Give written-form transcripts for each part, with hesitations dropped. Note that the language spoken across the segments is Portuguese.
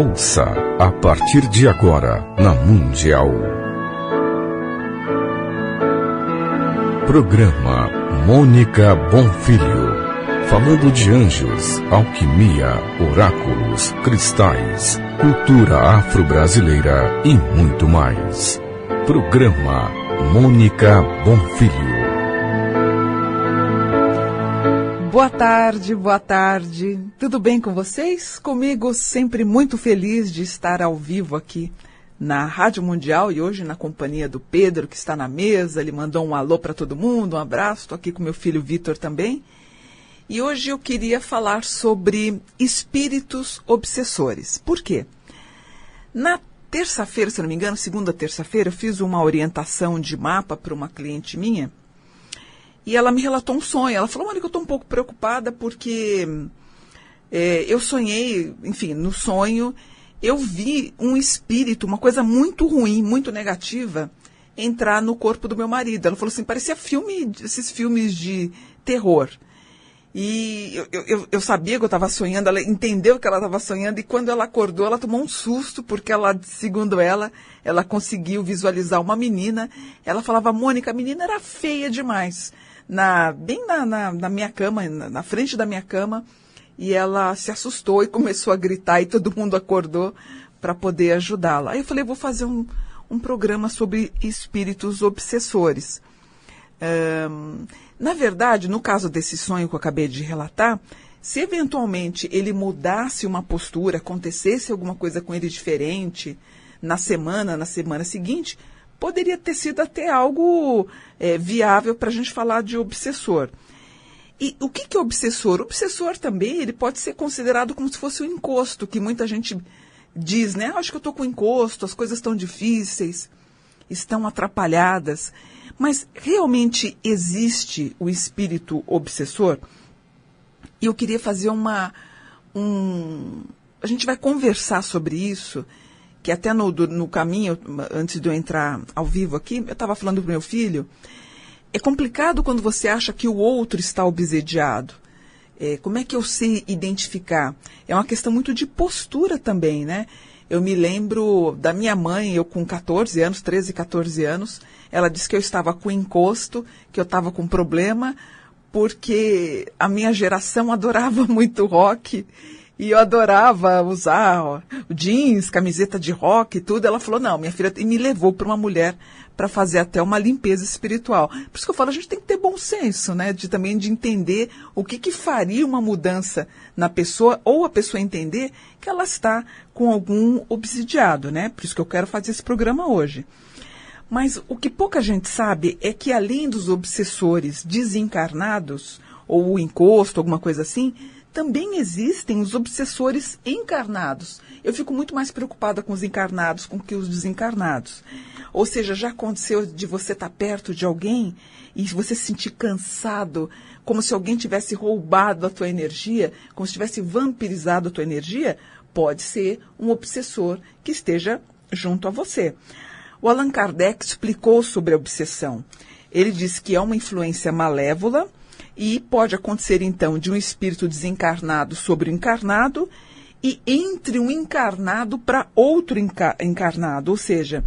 Ouça a partir de agora na Mundial. Programa Mônica Bonfilho. Falando de anjos, alquimia, oráculos, cristais, cultura afro-brasileira e muito mais. Programa Mônica Bonfilho. Boa tarde. Tudo bem com vocês? Comigo sempre muito feliz de estar ao vivo aqui na Rádio Mundial e hoje na companhia do Pedro, que está na mesa. Ele mandou um alô para todo mundo, um abraço. Estou aqui com meu filho Vitor também. E hoje eu queria falar sobre espíritos obsessores. Por quê? Na terça-feira, se não me engano, segunda terça-feira, eu fiz uma orientação de mapa para uma cliente minha. E ela me relatou um sonho. Ela falou, Mônica, eu estou um pouco preocupada porque eu sonhei, enfim, no sonho, eu vi um espírito, uma coisa muito ruim, muito negativa, entrar no corpo do meu marido. Ela falou assim, parecia esses filmes de terror. E eu sabia que eu estava sonhando, ela entendeu que ela estava sonhando, e quando ela acordou, ela tomou um susto, porque ela, segundo ela conseguiu visualizar uma menina. Ela falava, Mônica, a menina era feia demais. Bem na minha cama, na frente da minha cama, e ela se assustou e começou a gritar, e todo mundo acordou para poder ajudá-la. Aí eu falei, vou fazer um programa sobre espíritos obsessores. Na verdade, no caso desse sonho que eu acabei de relatar, se eventualmente ele mudasse uma postura, acontecesse alguma coisa com ele diferente na semana seguinte, poderia ter sido até algo viável para a gente falar de obsessor. E o que é obsessor? O obsessor também ele pode ser considerado como se fosse um encosto, que muita gente diz, né? Acho que eu estou com encosto, as coisas estão difíceis, estão atrapalhadas. Mas realmente existe o espírito obsessor? E eu queria fazer a gente vai conversar sobre isso, que até no caminho, antes de eu entrar ao vivo aqui, eu estava falando para o meu filho, é complicado quando você acha que o outro está obsediado. Como é que eu sei identificar? É uma questão muito de postura também, né? Eu me lembro da minha mãe, eu com 13, 14 anos, ela disse que eu estava com encosto, que eu estava com problema, porque a minha geração adorava muito rock, e eu adorava usar jeans, camiseta de rock e tudo. Ela falou, não, minha filha, e me levou para uma mulher para fazer até uma limpeza espiritual. Por isso que eu falo, a gente tem que ter bom senso, né? Também de entender o que faria uma mudança na pessoa, ou a pessoa entender que ela está com algum obsidiado, né? Por isso que eu quero fazer esse programa hoje. Mas o que pouca gente sabe é que além dos obsessores desencarnados, ou o encosto, alguma coisa assim, também existem os obsessores encarnados. Eu fico muito mais preocupada com os encarnados com que os desencarnados. Ou seja, já aconteceu de você estar perto de alguém e você se sentir cansado, como se alguém tivesse roubado a tua energia, como se tivesse vampirizado a tua energia? Pode ser um obsessor que esteja junto a você. O Allan Kardec explicou sobre a obsessão. Ele disse que é uma influência malévola e pode acontecer, então, de um espírito desencarnado sobre o encarnado e entre um encarnado para outro encarnado. Ou seja,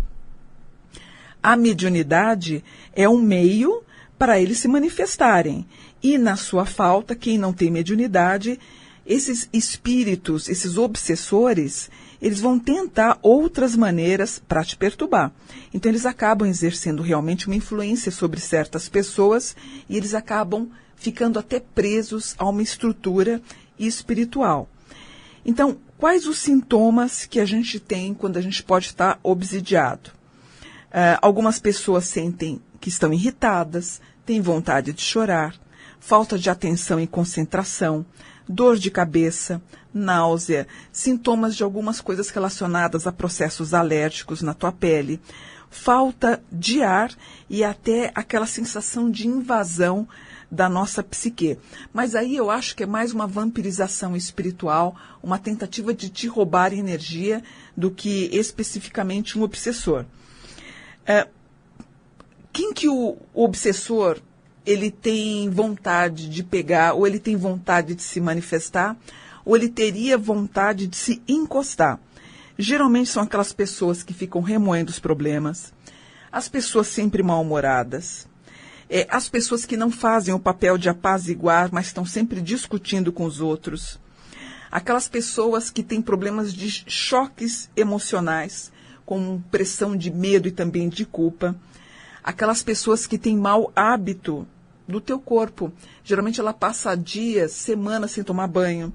a mediunidade é um meio para eles se manifestarem. E, na sua falta, quem não tem mediunidade, esses espíritos, esses obsessores, eles vão tentar outras maneiras para te perturbar. Então, eles acabam exercendo realmente uma influência sobre certas pessoas e eles acabam ficando até presos a uma estrutura espiritual. Então, quais os sintomas que a gente tem quando a gente pode estar obsidiado? Algumas pessoas sentem que estão irritadas, têm vontade de chorar, falta de atenção e concentração, dor de cabeça, náusea, sintomas de algumas coisas relacionadas a processos alérgicos na tua pele, falta de ar e até aquela sensação de invasão da nossa psique. Mas aí eu acho que é mais uma vampirização espiritual, uma tentativa de te roubar energia do que especificamente um obsessor. Quem que o obsessor ele tem vontade de pegar, ou ele tem vontade de se manifestar, ou ele teria vontade de se encostar? Geralmente são aquelas pessoas que ficam remoendo os problemas, as pessoas sempre mal-humoradas, as pessoas que não fazem o papel de apaziguar, mas estão sempre discutindo com os outros, aquelas pessoas que têm problemas de choques emocionais, com pressão de medo e também de culpa, aquelas pessoas que têm mau hábito do teu corpo. Geralmente ela passa dias, semanas sem tomar banho.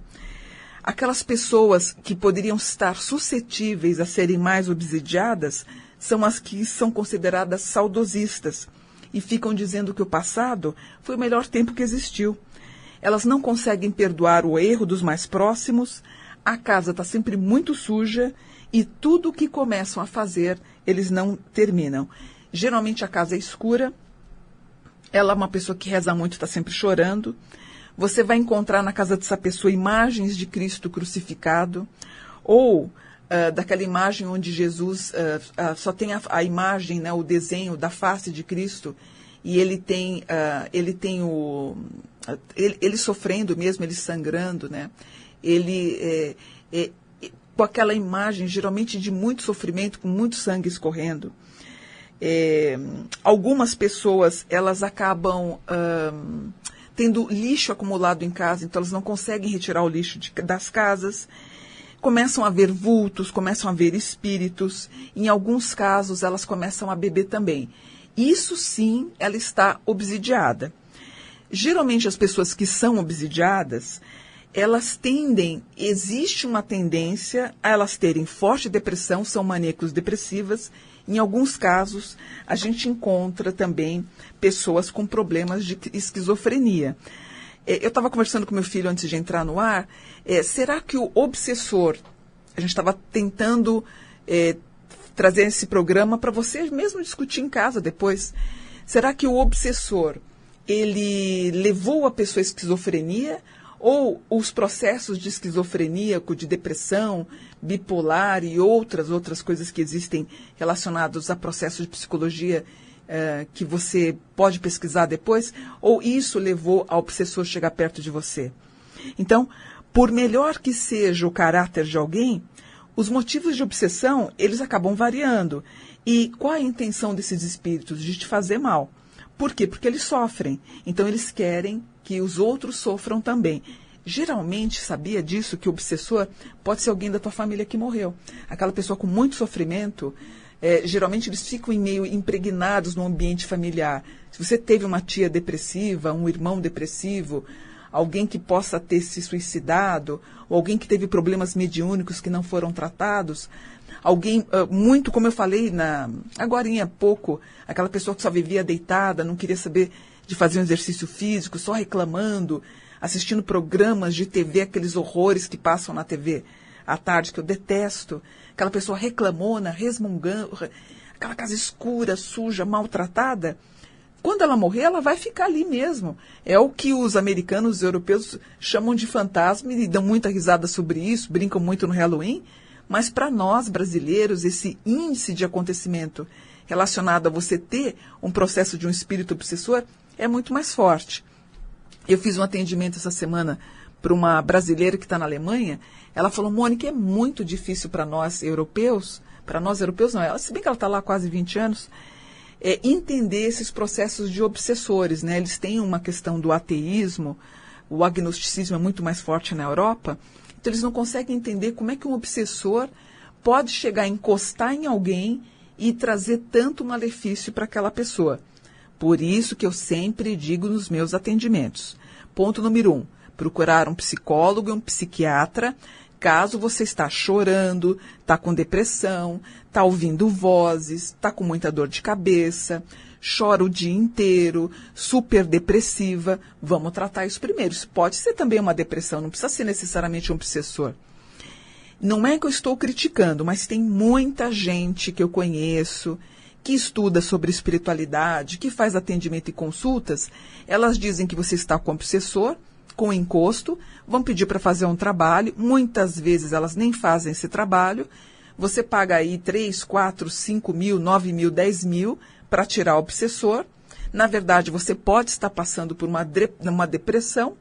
Aquelas pessoas que poderiam estar suscetíveis a serem mais obsidiadas são as que são consideradas saudosistas e ficam dizendo que o passado foi o melhor tempo que existiu. Elas não conseguem perdoar o erro dos mais próximos, a casa está sempre muito suja e tudo o que começam a fazer, eles não terminam. Geralmente a casa é escura, ela é uma pessoa que reza muito, está sempre chorando. Você vai encontrar na casa dessa pessoa imagens de Cristo crucificado, ou daquela imagem onde Jesus só tem a imagem, né, o desenho da face de Cristo, e ele tem ele sofrendo mesmo, ele sangrando, né? Ele com aquela imagem geralmente de muito sofrimento, com muito sangue escorrendo. Algumas pessoas, elas acabam tendo lixo acumulado em casa, então elas não conseguem retirar o lixo das casas. Começam a ver vultos, começam a ver espíritos. Em alguns casos, elas começam a beber também. Isso sim, ela está obsidiada. Geralmente as pessoas que são obsidiadas, elas existe uma tendência a elas terem forte depressão, são maníacos depressivas. Em alguns casos, a gente encontra também pessoas com problemas de esquizofrenia. Eu estava conversando com meu filho antes de entrar no ar. Será que o obsessor, a gente estava tentando trazer esse programa para você mesmo discutir em casa depois, será que o obsessor, ele levou a pessoa à esquizofrenia? Ou os processos de esquizofrenia, de depressão, bipolar e outras coisas que existem relacionados a processos de psicologia que você pode pesquisar depois, ou isso levou ao obsessor chegar perto de você? Então, por melhor que seja o caráter de alguém, os motivos de obsessão, eles acabam variando. E qual a intenção desses espíritos? De te fazer mal. Por quê? Porque eles sofrem. Então, eles querem que os outros sofram também. Geralmente, sabia disso, que o obsessor pode ser alguém da tua família que morreu. Aquela pessoa com muito sofrimento, geralmente eles ficam meio impregnados no ambiente familiar. Se você teve uma tia depressiva, um irmão depressivo, alguém que possa ter se suicidado, ou alguém que teve problemas mediúnicos que não foram tratados, alguém muito, como eu falei agorinha há pouco, aquela pessoa que só vivia deitada, não queria saber de fazer um exercício físico, só reclamando, assistindo programas de TV, aqueles horrores que passam na TV à tarde, que eu detesto. Aquela pessoa reclamona, resmungando, aquela casa escura, suja, maltratada. Quando ela morrer, ela vai ficar ali mesmo. É o que os americanos, os europeus, chamam de fantasma e dão muita risada sobre isso, brincam muito no Halloween. Mas para nós, brasileiros, esse índice de acontecimento relacionado a você ter um processo de um espírito obsessor é muito mais forte. Eu fiz um atendimento essa semana para uma brasileira que está na Alemanha. Ela falou, Mônica, é muito difícil para nós europeus não, se bem que ela está lá há quase 20 anos, entender esses processos de obsessores, né? Eles têm uma questão do ateísmo, o agnosticismo é muito mais forte na Europa, então eles não conseguem entender como é que um obsessor pode chegar a encostar em alguém e trazer tanto malefício para aquela pessoa. Por isso que eu sempre digo nos meus atendimentos. Ponto número 1, procurar um psicólogo e um psiquiatra, caso você está chorando, está com depressão, está ouvindo vozes, está com muita dor de cabeça, chora o dia inteiro, super depressiva. Vamos tratar isso primeiro. Isso pode ser também uma depressão, não precisa ser necessariamente um obsessor. Não é que eu estou criticando, mas tem muita gente que eu conheço que estuda sobre espiritualidade, que faz atendimento e consultas. Elas dizem que você está com obsessor, com encosto, vão pedir para fazer um trabalho, muitas vezes elas nem fazem esse trabalho, você paga aí 3, 4, 5 mil, 9 mil, 10 mil para tirar o obsessor. Na verdade, você pode estar passando por uma depressão,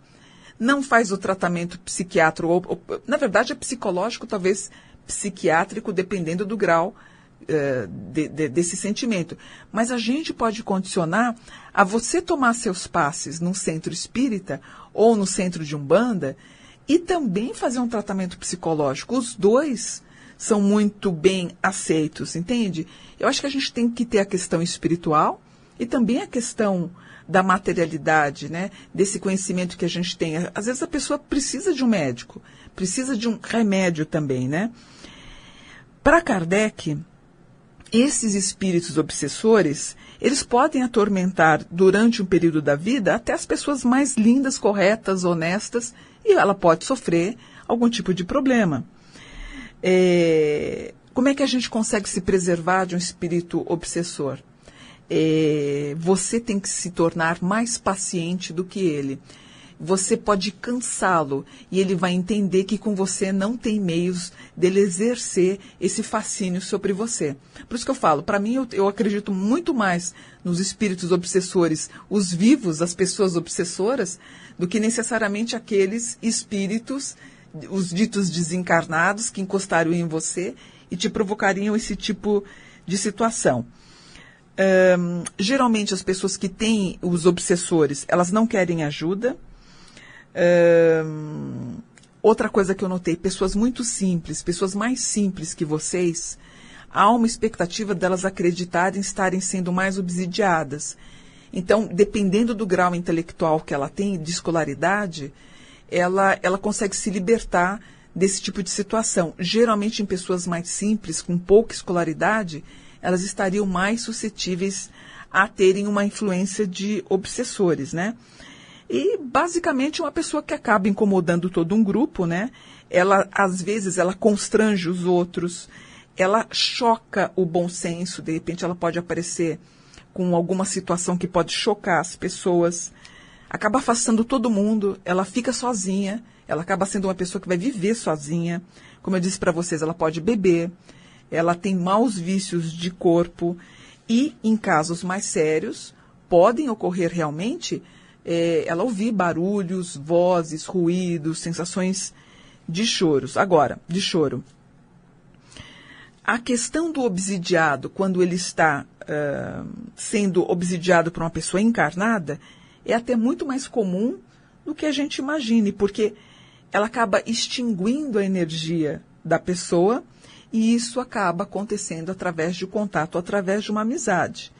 não faz o tratamento psiquiátrico, na verdade é psicológico, talvez psiquiátrico, dependendo do grau desse sentimento. Mas a gente pode condicionar a você tomar seus passes num centro espírita ou no centro de Umbanda e também fazer um tratamento psicológico. Os dois são muito bem aceitos, entende? Eu acho que a gente tem que ter a questão espiritual e também a questão da materialidade, né? Desse conhecimento que a gente tem. Às vezes a pessoa precisa de um médico, precisa de um remédio também, né? Para Kardec, esses espíritos obsessores, eles podem atormentar durante um período da vida até as pessoas mais lindas, corretas, honestas, e ela pode sofrer algum tipo de problema. Como é que a gente consegue se preservar de um espírito obsessor? Você tem que se tornar mais paciente do que ele. Você pode cansá-lo e ele vai entender que com você não tem meios dele exercer esse fascínio sobre você. Por isso que eu falo, para mim eu acredito muito mais nos espíritos obsessores, os vivos, as pessoas obsessoras, do que necessariamente aqueles espíritos, os ditos desencarnados, que encostariam em você e te provocariam esse tipo de situação. Geralmente as pessoas que têm os obsessores, elas não querem ajuda. Outra coisa que eu notei, pessoas muito simples, pessoas mais simples que vocês, há uma expectativa delas acreditarem estarem sendo mais obsidiadas. Então, dependendo do grau intelectual que ela tem, de escolaridade, ela consegue se libertar desse tipo de situação. Geralmente em pessoas mais simples, com pouca escolaridade, elas estariam mais suscetíveis a terem uma influência de obsessores, né? E, basicamente, uma pessoa que acaba incomodando todo um grupo, né? Às vezes, ela constrange os outros, ela choca o bom senso, de repente ela pode aparecer com alguma situação que pode chocar as pessoas, acaba afastando todo mundo, ela fica sozinha, ela acaba sendo uma pessoa que vai viver sozinha. Como eu disse para vocês, ela pode beber, ela tem maus vícios de corpo e, em casos mais sérios, podem ocorrer realmente ela ouvir barulhos, vozes, ruídos, sensações de choro. A questão do obsidiado, quando ele está sendo obsidiado por uma pessoa encarnada, é até muito mais comum do que a gente imagine, porque ela acaba extinguindo a energia da pessoa e isso acaba acontecendo através de contato, através de uma amizade.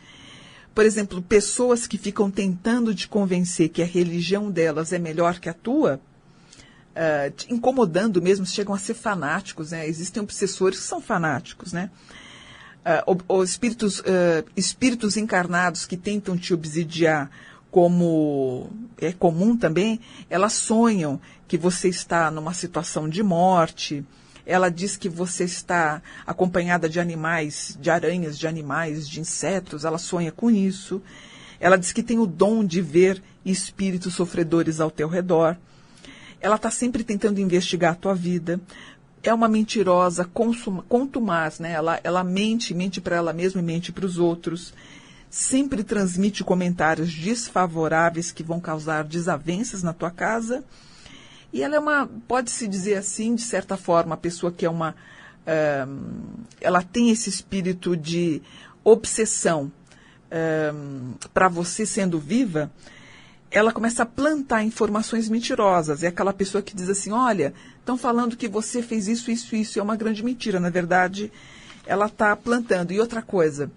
Por exemplo, pessoas que ficam tentando te convencer que a religião delas é melhor que a tua, te incomodando mesmo, chegam a ser fanáticos, né? Existem obsessores que são fanáticos, né? Os espíritos encarnados que tentam te obsidiar, como é comum também, elas sonham que você está numa situação de morte. Ela diz que você está acompanhada de animais, de aranhas, de animais, de insetos. Ela sonha com isso. Ela diz que tem o dom de ver espíritos sofredores ao teu redor. Ela está sempre tentando investigar a tua vida. É uma mentirosa, contumaz, né? Ela mente para ela mesma e mente para os outros. Sempre transmite comentários desfavoráveis que vão causar desavenças na tua casa. E ela pode-se dizer assim, de certa forma, a pessoa que ela tem esse espírito de obsessão para você sendo viva, ela começa a plantar informações mentirosas. É aquela pessoa que diz assim, olha, estão falando que você fez isso, isso, isso, é uma grande mentira. Na verdade, ela está plantando. E outra coisa,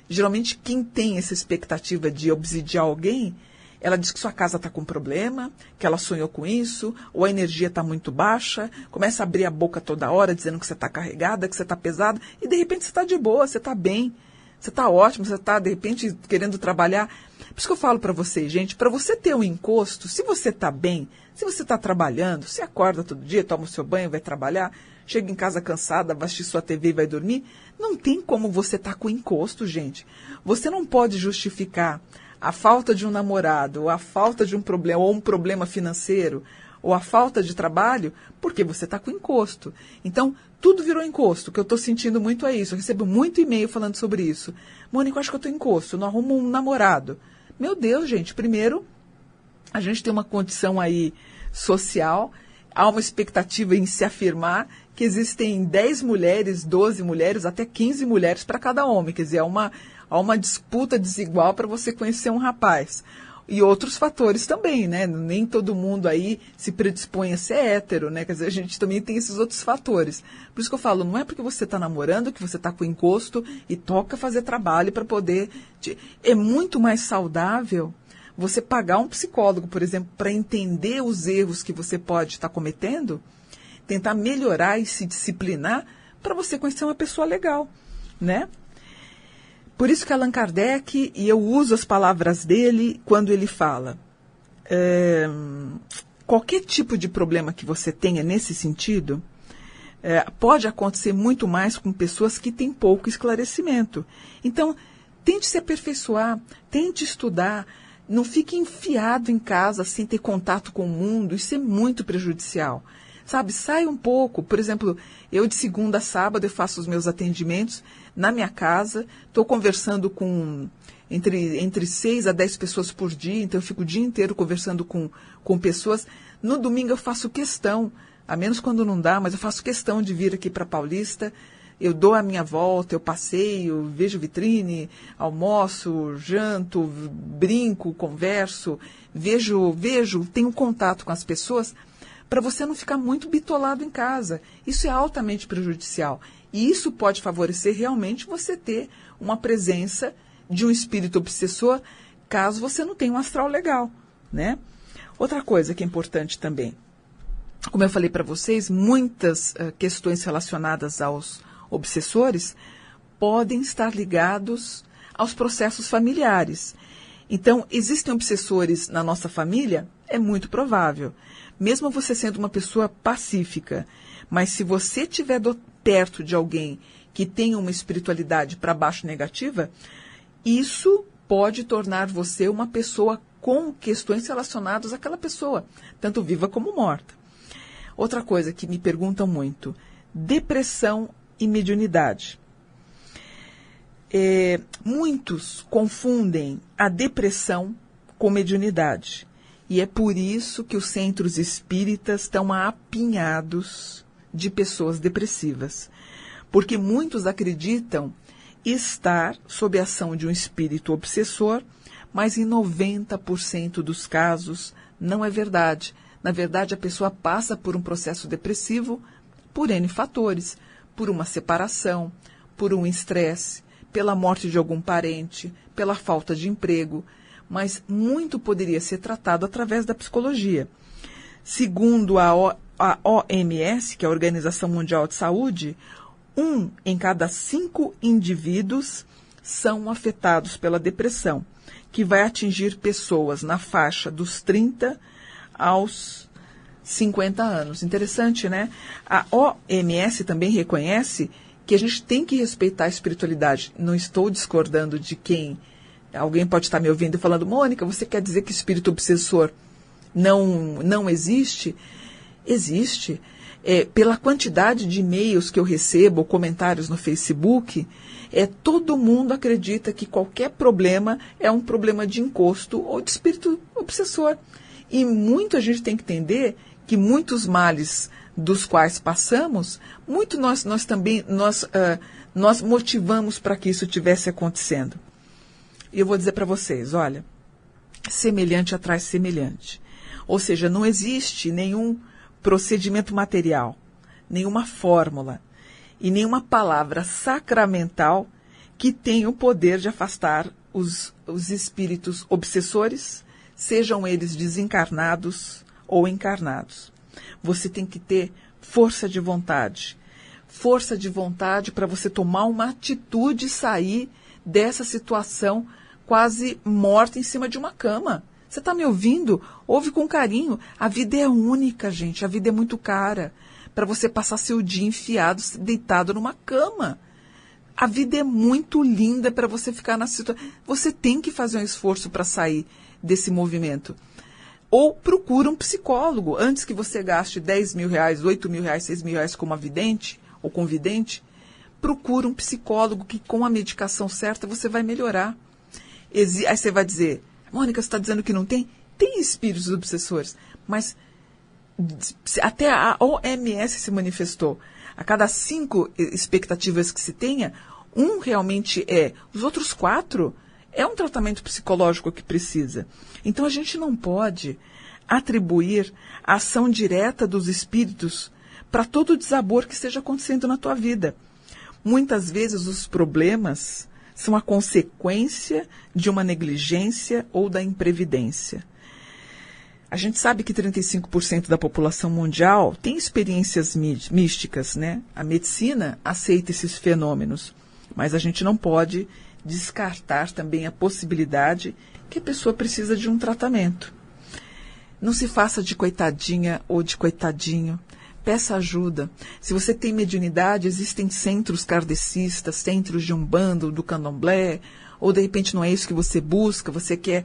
geralmente quem tem essa expectativa de obsidiar alguém, ela diz que sua casa está com problema, que ela sonhou com isso, ou a energia está muito baixa, começa a abrir a boca toda hora, dizendo que você está carregada, que você está pesada, e de repente você está de boa, você está bem, você está ótimo, você está, de repente, querendo trabalhar. Por isso que eu falo para vocês, gente, para você ter um encosto, se você está bem, se você está trabalhando, você acorda todo dia, toma o seu banho, vai trabalhar, chega em casa cansada, vai assistir sua TV e vai dormir, não tem como você estar com encosto, gente. Você não pode justificar a falta de um namorado, ou a falta de um problema, ou um problema financeiro, ou a falta de trabalho, porque você está com encosto. Então, tudo virou encosto. O que eu estou sentindo muito é isso. Eu recebo muito e-mail falando sobre isso. Mônica, eu acho que eu estou em encosto, não arrumo um namorado. Meu Deus, gente, primeiro, a gente tem uma condição aí social, há uma expectativa em se afirmar que existem 10 mulheres, 12 mulheres, até 15 mulheres para cada homem. Quer dizer, há uma disputa desigual para você conhecer um rapaz. E outros fatores também, né? Nem todo mundo aí se predispõe a ser hétero, né? Quer dizer, a gente também tem esses outros fatores. Por isso que eu falo, não é porque você está namorando que você está com encosto e toca fazer trabalho para poder... É muito mais saudável você pagar um psicólogo, por exemplo, para entender os erros que você pode estar cometendo, tentar melhorar e se disciplinar para você conhecer uma pessoa legal, né? Por isso que Allan Kardec, e eu uso as palavras dele quando ele fala, qualquer tipo de problema que você tenha nesse sentido, pode acontecer muito mais com pessoas que têm pouco esclarecimento. Então, tente se aperfeiçoar, tente estudar, não fique enfiado em casa sem ter contato com o mundo, isso é muito prejudicial. Sabe, sai um pouco. Por exemplo, eu de segunda a sábado eu faço os meus atendimentos na minha casa, estou conversando com entre 6 a 10 pessoas por dia, então eu fico o dia inteiro conversando com pessoas. No domingo eu faço questão, a menos quando não dá, mas eu faço questão de vir aqui para Paulista. Eu dou a minha volta, eu passeio, vejo vitrine, almoço, janto, brinco, converso, tenho contato com as pessoas, para você não ficar muito bitolado em casa. Isso é altamente prejudicial. E isso pode favorecer realmente você ter uma presença de um espírito obsessor, caso você não tenha um astral legal, né? Outra coisa que é importante também, como eu falei para vocês, muitas questões relacionadas aos obsessores podem estar ligados aos processos familiares. Então, existem obsessores na nossa família? É muito provável. Mesmo você sendo uma pessoa pacífica, mas se você estiver perto de alguém que tenha uma espiritualidade para baixo negativa, isso pode tornar você uma pessoa com questões relacionadas àquela pessoa, tanto viva como morta. Outra coisa que me perguntam muito, depressão e mediunidade. Muitos confundem a depressão com mediunidade. E é por isso que os centros espíritas estão apinhados de pessoas depressivas. Porque muitos acreditam estar sob a ação de um espírito obsessor, mas em 90% dos casos não é verdade. Na verdade, a pessoa passa por um processo depressivo por N fatores. Por uma separação, por um estresse, pela morte de algum parente, pela falta de emprego, mas muito poderia ser tratado através da psicologia. Segundo a OMS, que é a Organização Mundial de Saúde, 1 em cada 5 indivíduos são afetados pela depressão, que vai atingir pessoas na faixa dos 30 aos 50 anos. Interessante, né? A OMS também reconhece que a gente tem que respeitar a espiritualidade. Não estou discordando de quem... Alguém pode estar me ouvindo e falando, Mônica, você quer dizer que espírito obsessor não existe? Existe. Pela quantidade de e-mails que eu recebo, ou comentários no Facebook, todo mundo acredita que qualquer problema é um problema de encosto ou de espírito obsessor. E muito a gente tem que entender que muitos males dos quais passamos, muito nós motivamos para que isso estivesse acontecendo. E eu vou dizer para vocês, olha, semelhante atrai semelhante. Ou seja, não existe nenhum procedimento material, nenhuma fórmula e nenhuma palavra sacramental que tenha o poder de afastar os espíritos obsessores, sejam eles desencarnados ou encarnados. Você tem que ter força de vontade para você tomar uma atitude e sair dessa situação quase morta em cima de uma cama. Você está me ouvindo? Ouve com carinho. A vida é única, gente. A vida é muito cara para você passar seu dia enfiado, deitado numa cama. A vida é muito linda para você ficar na situação. Você tem que fazer um esforço para sair desse movimento. Ou procura um psicólogo. Antes que você gaste 10 mil reais, 8 mil reais, 6 mil reais com uma vidente ou com vidente, procura um psicólogo que com a medicação certa você vai melhorar. Aí você vai dizer, Mônica, você está dizendo que não tem? Tem espíritos obsessores, mas até a OMS se manifestou. A cada 5 expectativas que se tenha, um realmente é. Os outros 4 é um tratamento psicológico que precisa. Então a gente não pode atribuir a ação direta dos espíritos para todo o desabor que esteja acontecendo na tua vida. Muitas vezes os problemas são a consequência de uma negligência ou da imprevidência. A gente sabe que 35% da população mundial tem experiências místicas, né? A medicina aceita esses fenômenos, mas a gente não pode descartar também a possibilidade que a pessoa precisa de um tratamento. Não se faça de coitadinha ou de coitadinho. Peça ajuda. Se você tem mediunidade, existem centros kardecistas, centros de umbanda, do candomblé, ou de repente não é isso que você busca, você quer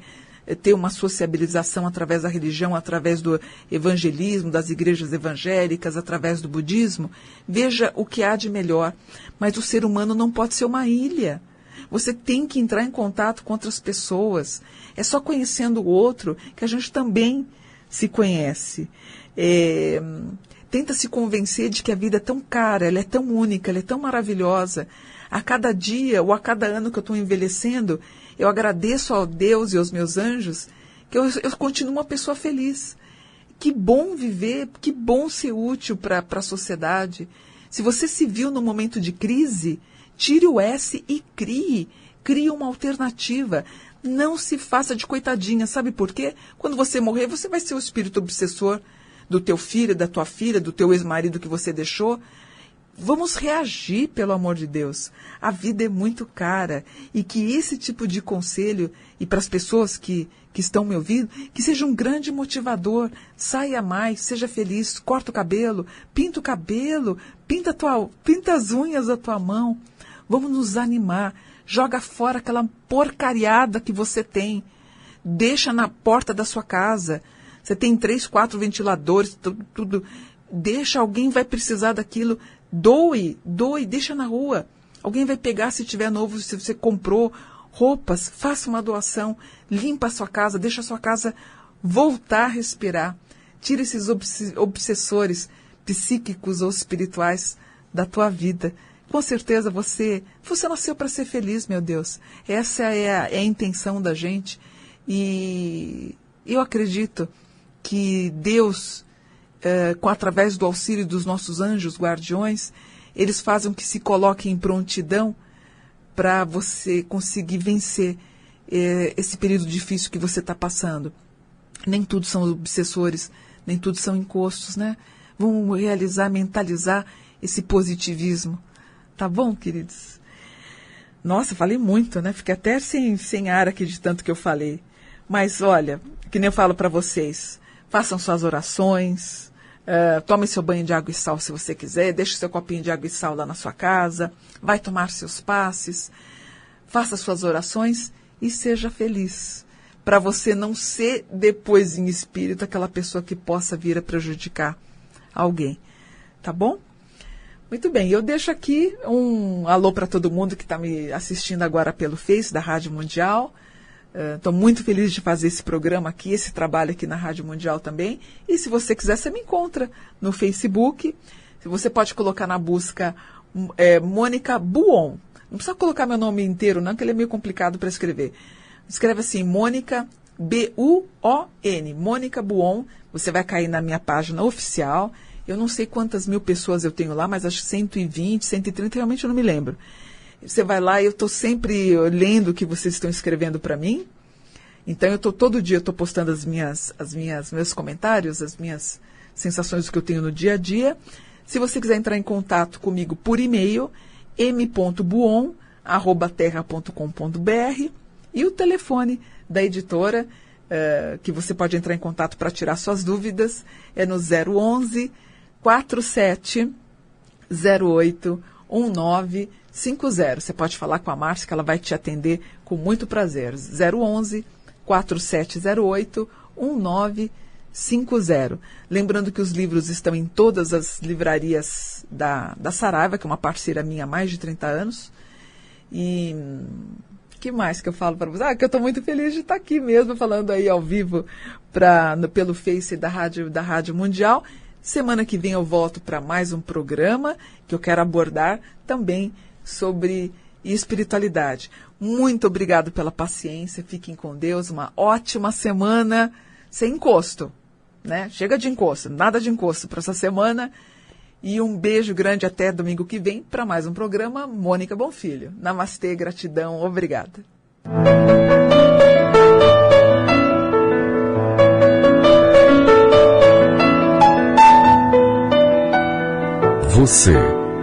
ter uma sociabilização através da religião, através do evangelismo, das igrejas evangélicas, através do budismo. Veja o que há de melhor. Mas o ser humano não pode ser uma ilha. Você tem que entrar em contato com outras pessoas. É só conhecendo o outro que a gente também se conhece. Tenta se convencer de que a vida é tão cara, ela é tão única, ela é tão maravilhosa. A cada dia ou a cada ano que eu estou envelhecendo, eu agradeço ao Deus e aos meus anjos que eu continuo uma pessoa feliz. Que bom viver, que bom ser útil para a sociedade. Se você se viu num momento de crise, tire o S e crie uma alternativa. Não se faça de coitadinha, sabe por quê? Quando você morrer, você vai ser o espírito obsessor do teu filho, da tua filha, do teu ex-marido que você deixou. Vamos reagir, pelo amor de Deus. A vida é muito cara. E que esse tipo de conselho, e para as pessoas que estão me ouvindo, que seja um grande motivador. Saia mais, seja feliz, corta o cabelo, pinta as unhas da tua mão. Vamos nos animar. Joga fora aquela porcariada que você tem. Deixa na porta da sua casa. Você tem 3, 4 ventiladores, tudo. Deixa, alguém vai precisar daquilo. Doe, deixa na rua. Alguém vai pegar se tiver novo, se você comprou roupas, faça uma doação, limpa a sua casa, deixa a sua casa voltar a respirar. Tira esses obsessores psíquicos ou espirituais da tua vida. Com certeza você nasceu para ser feliz, meu Deus. Essa é a intenção da gente. E eu acredito que Deus, através do auxílio dos nossos anjos guardiões, eles fazem que se coloque em prontidão para você conseguir vencer esse período difícil que você está passando. Nem tudo são obsessores, nem tudo são encostos, né? Vamos mentalizar esse positivismo. Tá bom, queridos? Nossa, falei muito, né? Fiquei até sem ar aqui de tanto que eu falei. Mas, olha, que nem eu falo para vocês, façam suas orações, tome seu banho de água e sal se você quiser, deixe seu copinho de água e sal lá na sua casa, vai tomar seus passes, faça suas orações e seja feliz, para você não ser depois em espírito aquela pessoa que possa vir a prejudicar alguém. Tá bom? Muito bem, eu deixo aqui um alô para todo mundo que está me assistindo agora pelo Face da Rádio Mundial. Estou muito feliz de fazer esse programa aqui, esse trabalho aqui na Rádio Mundial também. E se você quiser, você me encontra no Facebook. Você pode colocar na busca Mônica Buon. Não precisa colocar meu nome inteiro, não, que ele é meio complicado para escrever. Escreve assim, Mônica, B-U-O-N, Mônica Buon. Você vai cair na minha página oficial. Eu não sei quantas mil pessoas eu tenho lá, mas acho que 120, 130, realmente eu não me lembro. Você vai lá e eu estou sempre lendo o que vocês estão escrevendo para mim. Então, todo dia eu estou postando meus comentários, as minhas sensações do que eu tenho no dia a dia. Se você quiser entrar em contato comigo por e-mail, m.buon@terra.com.br, e o telefone da editora, que você pode entrar em contato para tirar suas dúvidas, é no 011 47 08 1950. Você pode falar com a Márcia, que ela vai te atender com muito prazer. 011 4708 1950. Lembrando que os livros estão em todas as livrarias da Saraiva, que é uma parceira minha há mais de 30 anos. E que mais que eu falo para vocês? Que eu estou muito feliz de estar aqui mesmo, falando aí ao vivo pelo Face da Rádio Mundial. Semana que vem eu volto para mais um programa que eu quero abordar também sobre espiritualidade. Muito obrigado pela paciência, fiquem com Deus, uma ótima semana sem encosto, né? Chega de encosto, nada de encosto para essa semana. E um beijo grande até domingo que vem para mais um programa Mônica Bonfilho. Namastê, gratidão, obrigada. Você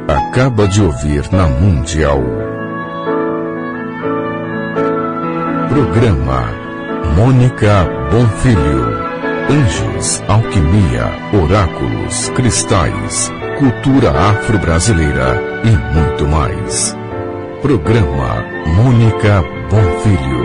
acaba de ouvir na Mundial. Programa Mônica Bonfilho. Anjos, alquimia, oráculos, cristais, cultura afro-brasileira e muito mais. Programa Mônica Bonfilho.